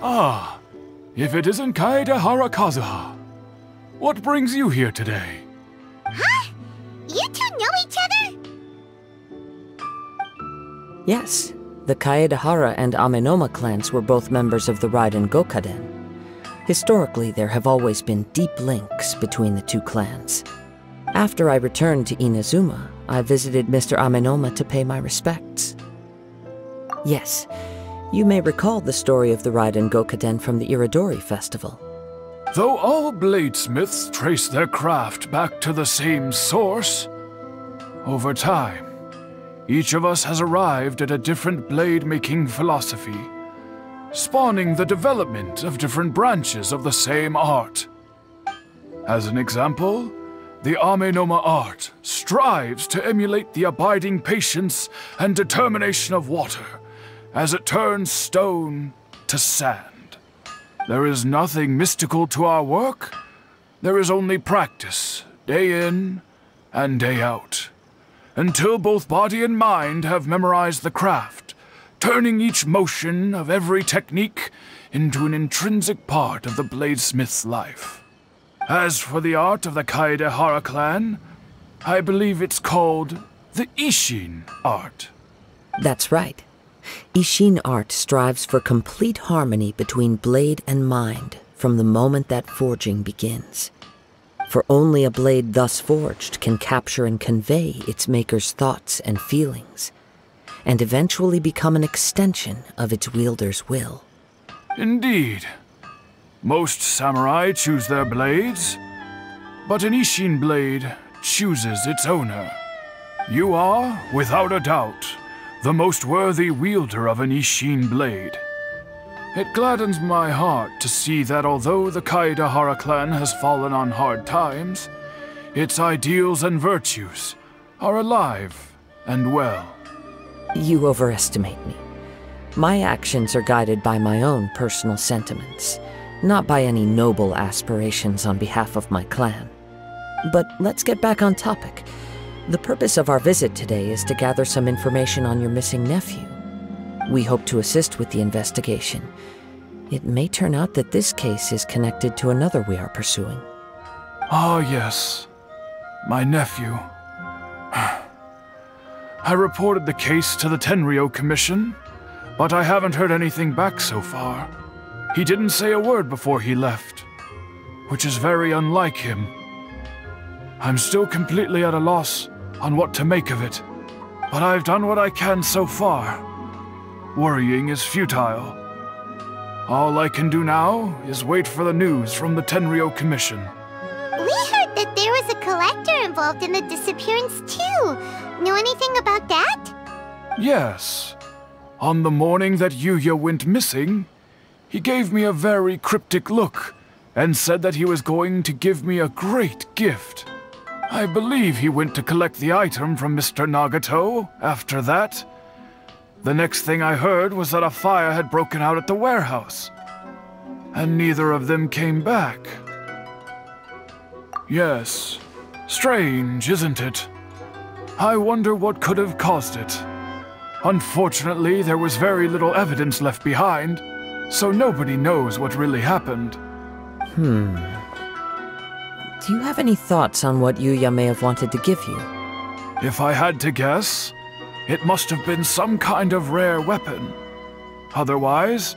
Ah, if it isn't Kaedehara Kazuha. What brings you here today? Huh? You two know each other? Yes, the Kaedehara and Amenoma clans were both members of the Raiden Gokaden. Historically, there have always been deep links between the two clans. After I returned to Inazuma, I visited Mr. Amenoma to pay my respects. Yes, you may recall the story of the Raiden Gokaden from the Iridori Festival. Though all bladesmiths trace their craft back to the same source, over time, each of us has arrived at a different blade-making philosophy, spawning the development of different branches of the same art. As an example, the Amenoma art strives to emulate the abiding patience and determination of water as it turns stone to sand. There is nothing mystical to our work. There is only practice, day in and day out, until both body and mind have memorized the craft, turning each motion of every technique into an intrinsic part of the bladesmith's life. As for the art of the Kaedehara clan, I believe it's called the Isshin art. That's right. Isshin art strives for complete harmony between blade and mind from the moment that forging begins. For only a blade thus forged can capture and convey its maker's thoughts and feelings, and eventually become an extension of its wielder's will. Indeed. Most samurai choose their blades, but an Isshin blade chooses its owner. You are, without a doubt, the most worthy wielder of an Isshin blade. It gladdens my heart to see that although the Kaedehara clan has fallen on hard times, its ideals and virtues are alive and well. You overestimate me. My actions are guided by my own personal sentiments, not by any noble aspirations on behalf of my clan. But let's get back on topic. The purpose of our visit today is to gather some information on your missing nephew. We hope to assist with the investigation. It may turn out that this case is connected to another we are pursuing. Ah, yes. My nephew. I reported the case to the Tenryou Commission, but I haven't heard anything back so far. He didn't say a word before he left, which is very unlike him. I'm still completely at a loss on what to make of it, but I've done what I can so far. Worrying is futile. All I can do now is wait for the news from the Tenryou Commission. We heard that there was a collector involved in the disappearance too. Know anything about that? Yes. On the morning that Yuya went missing, he gave me a very cryptic look and said that he was going to give me a great gift. I believe he went to collect the item from Mr. Nagato after that. The next thing I heard was that a fire had broken out at the warehouse, and neither of them came back. Yes, strange, isn't it? I wonder what could have caused it. Unfortunately, there was very little evidence left behind, so nobody knows what really happened. Do you have any thoughts on what Yuya may have wanted to give you? If I had to guess, it must have been some kind of rare weapon. Otherwise,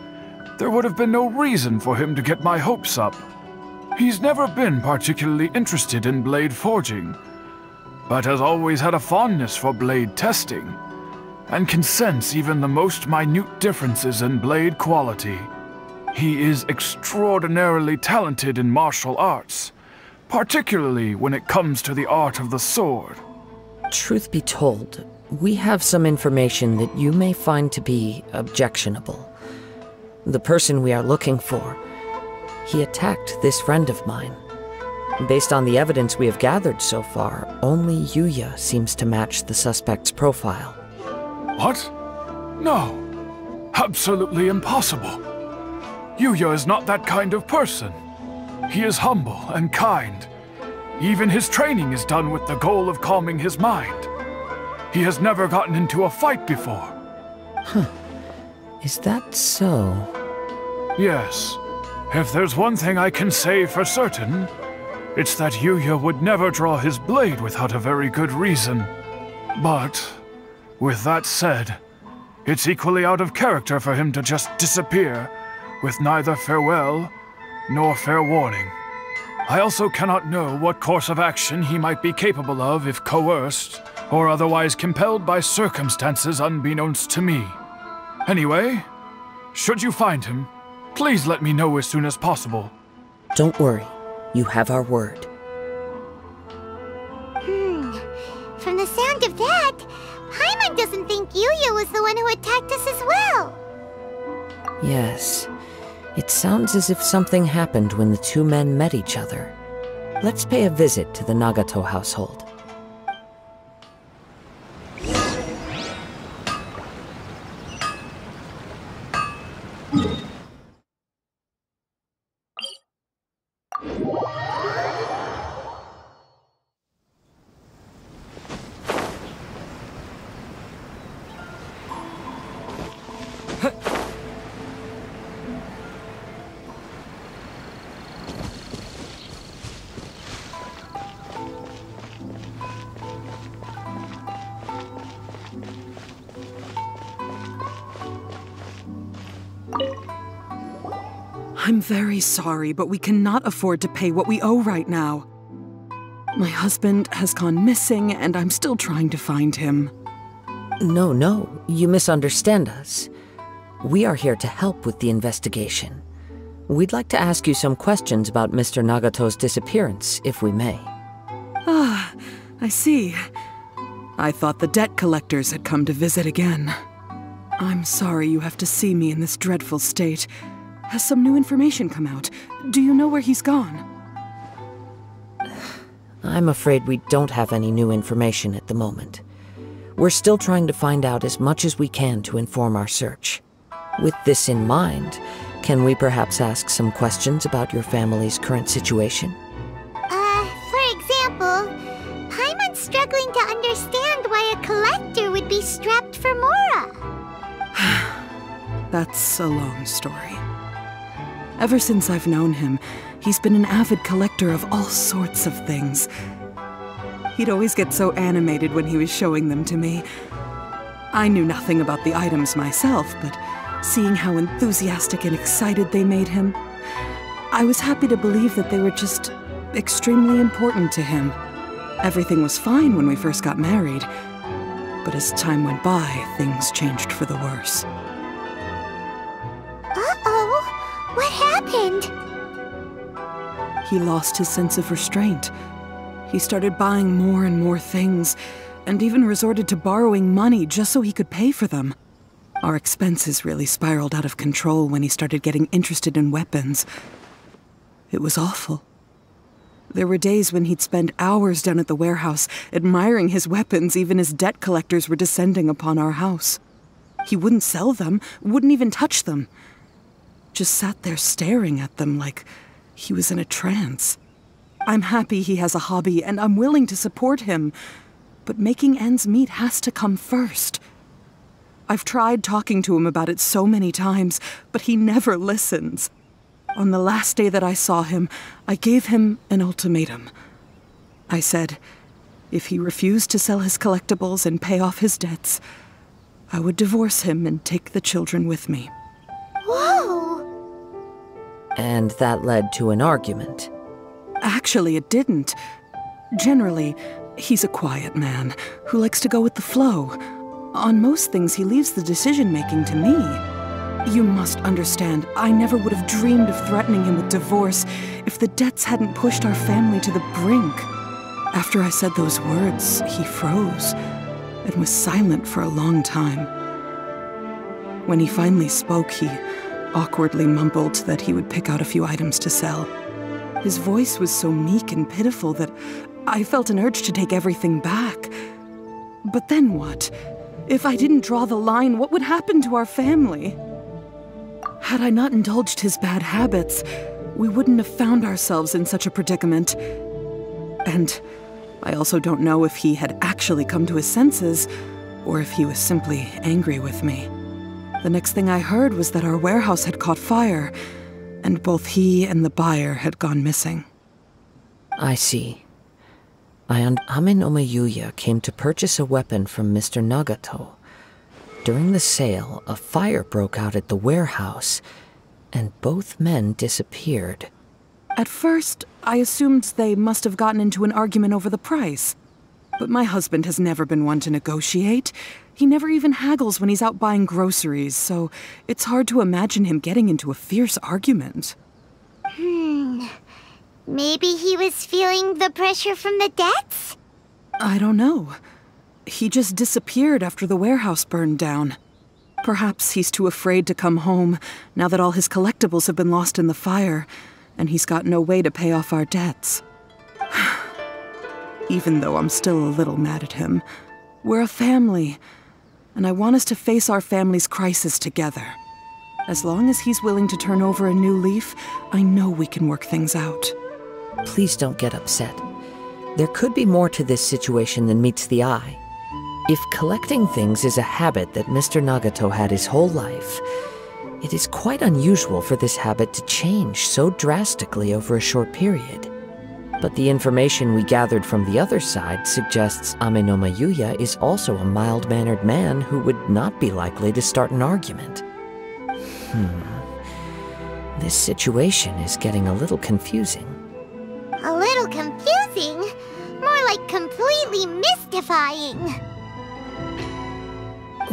there would have been no reason for him to get my hopes up. He's never been particularly interested in blade forging, but has always had a fondness for blade testing, and can sense even the most minute differences in blade quality. He is extraordinarily talented in martial arts, particularly when it comes to the art of the sword. Truth be told, we have some information that you may find to be objectionable. The person we are looking for, he attacked this friend of mine. Based on the evidence we have gathered so far, only Yuya seems to match the suspect's profile. What? No. Absolutely impossible. Yuya is not that kind of person. He is humble and kind. Even his training is done with the goal of calming his mind. He has never gotten into a fight before. Is that so? Yes. If there's one thing I can say for certain, it's that Yuya would never draw his blade without a very good reason. But, with that said, it's equally out of character for him to just disappear, with neither farewell nor fair warning. I also cannot know what course of action he might be capable of if coerced, or otherwise compelled by circumstances unbeknownst to me. Anyway, should you find him, please let me know as soon as possible. Don't worry. You have our word. From the sound of that, Paimon doesn't think Yuya was the one who attacked us as well. Yes. It sounds as if something happened when the two men met each other. Let's pay a visit to the Nagato household. I'm very sorry, but we cannot afford to pay what we owe right now. My husband has gone missing, and I'm still trying to find him. No, you misunderstand us. We are here to help with the investigation. We'd like to ask you some questions about Mr. Nagato's disappearance, if we may. Ah, I see. I thought the debt collectors had come to visit again. I'm sorry you have to see me in this dreadful state. Has some new information come out? Do you know where he's gone? I'm afraid we don't have any new information at the moment. We're still trying to find out as much as we can to inform our search. With this in mind, can we perhaps ask some questions about your family's current situation? For example, Paimon's struggling to understand why a collector would be strapped for Mora. That's a long story. Ever since I've known him, he's been an avid collector of all sorts of things. He'd always get so animated when he was showing them to me. I knew nothing about the items myself, but seeing how enthusiastic and excited they made him, I was happy to believe that they were just extremely important to him. Everything was fine when we first got married, but as time went by, things changed for the worse. What happened? He lost his sense of restraint. He started buying more and more things, and even resorted to borrowing money just so he could pay for them. Our expenses really spiraled out of control when he started getting interested in weapons. It was awful. There were days when he'd spend hours down at the warehouse, admiring his weapons even as debt collectors were descending upon our house. He wouldn't sell them, wouldn't even touch them. Just sat there staring at them like he was in a trance. I'm happy he has a hobby, and I'm willing to support him, but making ends meet has to come first. I've tried talking to him about it so many times, but he never listens. On the last day that I saw him, I gave him an ultimatum. I said, if he refused to sell his collectibles and pay off his debts, I would divorce him and take the children with me. Whoa! And that led to an argument. Actually, it didn't. Generally, he's a quiet man who likes to go with the flow. On most things, he leaves the decision-making to me. You must understand, I never would have dreamed of threatening him with divorce if the debts hadn't pushed our family to the brink. After I said those words, he froze and was silent for a long time. When he finally spoke, he awkwardly mumbled that he would pick out a few items to sell. His voice was so meek and pitiful that I felt an urge to take everything back. But then what? If I didn't draw the line, what would happen to our family? Had I not indulged his bad habits, we wouldn't have found ourselves in such a predicament. And I also don't know if he had actually come to his senses, or if he was simply angry with me. The next thing I heard was that our warehouse had caught fire, and both he and the buyer had gone missing. I see. Ame no Yuya came to purchase a weapon from Mr. Nagato. During the sale, a fire broke out at the warehouse, and both men disappeared. At first, I assumed they must have gotten into an argument over the price. But my husband has never been one to negotiate. He never even haggles when he's out buying groceries, so it's hard to imagine him getting into a fierce argument. Maybe he was feeling the pressure from the debts? I don't know. He just disappeared after the warehouse burned down. Perhaps he's too afraid to come home now that all his collectibles have been lost in the fire, and he's got no way to pay off our debts. Even though I'm still a little mad at him, we're a family, and I want us to face our family's crisis together. As long as he's willing to turn over a new leaf, I know we can work things out. Please don't get upset. There could be more to this situation than meets the eye. If collecting things is a habit that Mr. Nagato had his whole life, it is quite unusual for this habit to change so drastically over a short period. But the information we gathered from the other side suggests Ame no Yuya is also a mild-mannered man who would not be likely to start an argument. This situation is getting a little confusing. A little confusing? More like completely mystifying.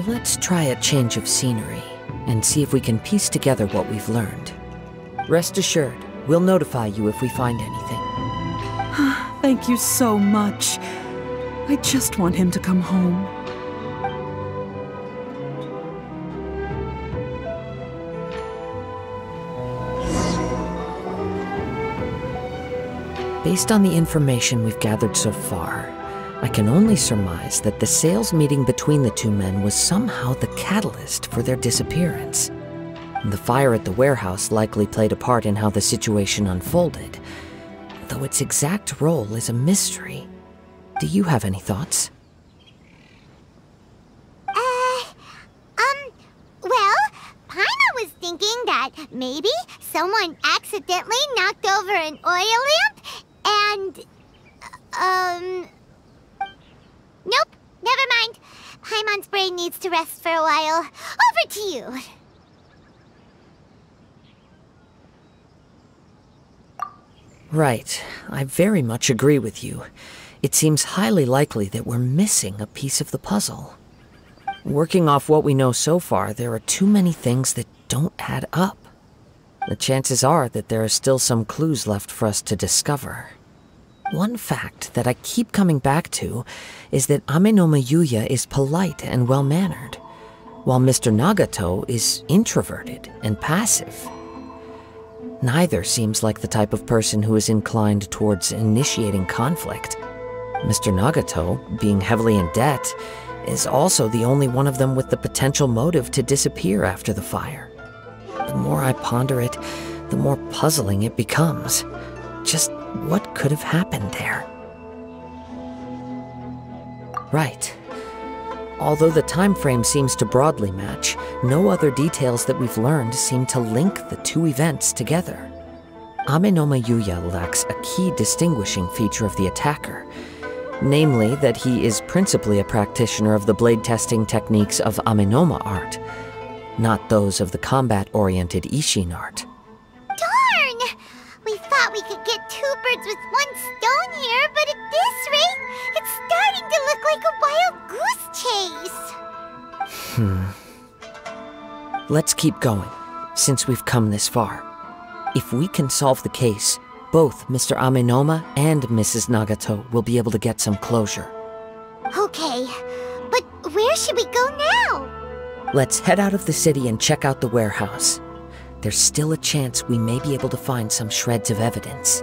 Let's try a change of scenery and see if we can piece together what we've learned. Rest assured, we'll notify you if we find anything. Thank you so much. I just want him to come home. Based on the information we've gathered so far, I can only surmise that the sales meeting between the two men was somehow the catalyst for their disappearance. The fire at the warehouse likely played a part in how the situation unfolded, though its exact role is a mystery. Do you have any thoughts? Well, Paimon was thinking that maybe someone accidentally knocked over an oil lamp and, nope, never mind. Paimon's brain needs to rest for a while. Over to you. Right. I very much agree with you. It seems highly likely that we're missing a piece of the puzzle. Working off what we know so far, there are too many things that don't add up. The chances are that there are still some clues left for us to discover. One fact that I keep coming back to is that Ame no Yuya is polite and well-mannered, while Mr. Nagato is introverted and passive. Neither seems like the type of person who is inclined towards initiating conflict. Mr. Nagato, being heavily in debt, is also the only one of them with the potential motive to disappear after the fire. The more I ponder it, the more puzzling it becomes. Just what could have happened there? Right. Although the time frame seems to broadly match, no other details that we've learned seem to link the two events together. Ame no Yuya lacks a key distinguishing feature of the attacker, namely that he is principally a practitioner of the blade testing techniques of Amenoma art, not those of the combat-oriented Ishin art. Darn! We thought we could get two birds with one stone here, but at this rate, it's starting to look like a wild goose chase. Let's keep going, since we've come this far. If we can solve the case, both Mr. Amenoma and Mrs. Nagato will be able to get some closure. Okay, but where should we go now? Let's head out of the city and check out the warehouse. There's still a chance we may be able to find some shreds of evidence.